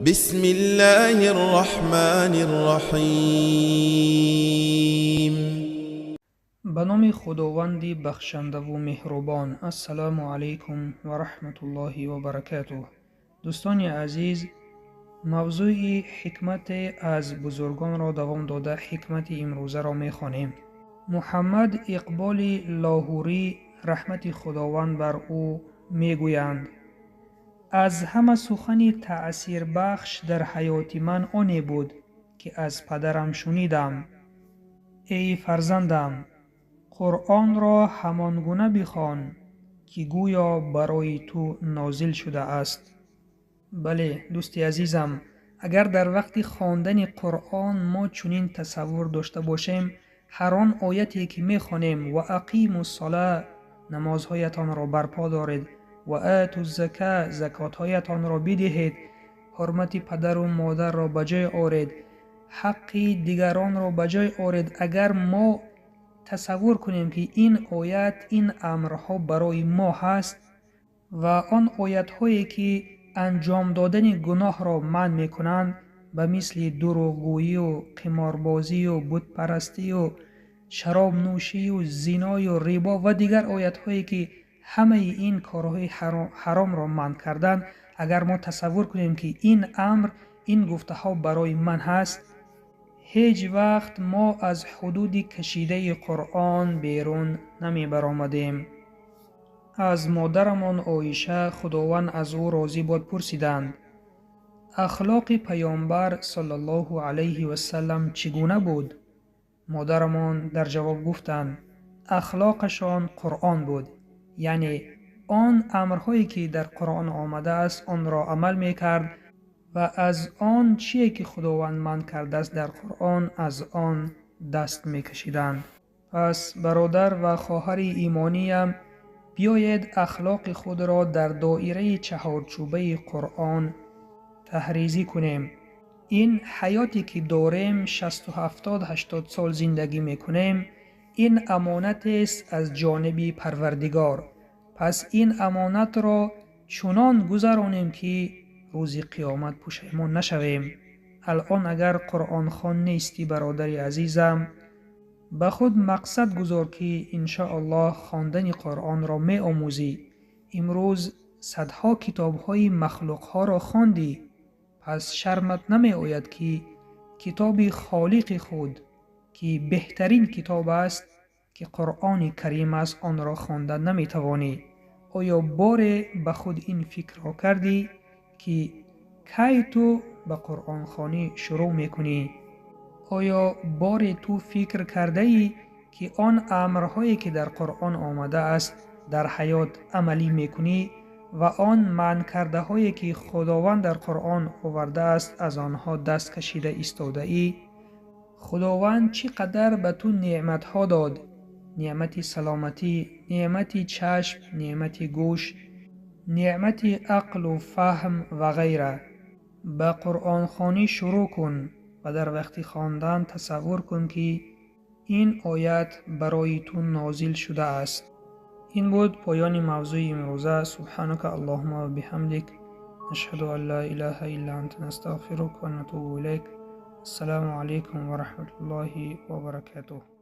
بسم الله الرحمن الرحیم. به نام خداوندی بخشنده و مهربان. السلام علیکم و رحمت الله و برکاته. دوستان عزیز، موضوع حکمت از بزرگان را دوام داده حکمت امروزه را می خوانیم. محمد اقبال لاهوری رحمت خداوند بر او می گویند: از همه سخن تأثیر بخش در حیات من آنی بود که از پدرم شنیدم: ای فرزندم، قرآن را همان گونه بخوان که گویا برای تو نازل شده است. بله دوستی عزیزم، اگر در وقت خواندن قرآن ما چنین تصور داشته باشیم، هر آن آیتی که می‌خوانیم: و اقیموا الصلاة، نمازهایتان را برپا دارید، و آتوا الزکاة، زکاتهایتان را بدهید، حرمت پدر و مادر را بجای آورید، حق دیگران را بجای آورید. اگر ما تصور کنیم که این آیت، این امرها برای ما هست و آن آیت هایی که انجام دادن گناه را منع می کنند، به مثل دروغگویی و قماربازی و بت پرستی و شراب نوشی و زینای و ریبا و دیگر آیت هایی که همه این کارهای حرام را منع کردند، اگر ما تصور کنیم که این امر، این گفته ها برای من هست، هیچ وقت ما از حدود کشیده قرآن بیرون نمی برآمدیم. از مادرمان عایشه خداوند از او راضی باد پرسیدند: اخلاق پیامبر صلی الله علیه و سلم چگونه بود؟ مادرمان در جواب گفتند: اخلاقشان قرآن بود، یعنی آن امرهایی که در قرآن آمده است آن را عمل می کرد و از آن چیزی که خداوند منع کرده است در قرآن از آن دست می کشیدند. پس برادر و خواهر ایمانیم، بیایید اخلاق خود را در دایره چهارچوبه قرآن تحریزی کنیم. این حیاتی که داریم، 60 و 70 80 سال زندگی میکنیم، این امانت است از جانب پروردگار. پس این امانت را چنان گذرانیم که روز قیامت پشیمان نشویم. الان اگر قرآن خوان نیستی برادر عزیزم، به خود مقصد گذار که انشاءالله خواندن قرآن را می آموزی. امروز صدها کتاب های مخلوق ها را خواندی، پس شرمت نمی آید که کتاب خالق خود که بهترین کتاب است که قرآن کریم است آن را خواندن نمی توانی. آیا بار به خود این فکر را کردی که کی تو به قرآن خوانی شروع میکنی؟ آیا بار تو فکر کرده ای که آن امرهایی که در قرآن آمده است در حیات عملی میکنی و آن منع کرده هایی که خداوند در قرآن آورده است از آنها دست کشیده ایستاده ای؟ خداوند چقدر به تو نعمت ها داد: نعمت سلامتی، نعمت چشم، نعمت گوش، نعمت عقل و فهم و غیره. به قرآن خوانی شروع کن و در وقت خواندن تصور کن که این آیت برای تو نازل شده است. این بود پایان موضوع امروزه. سبحانك اللهم و بحمدک، نشهد ان لا اله الا انت، نستغفرک و نتوب الیک. السلام علیکم و رحمت الله و برکاته.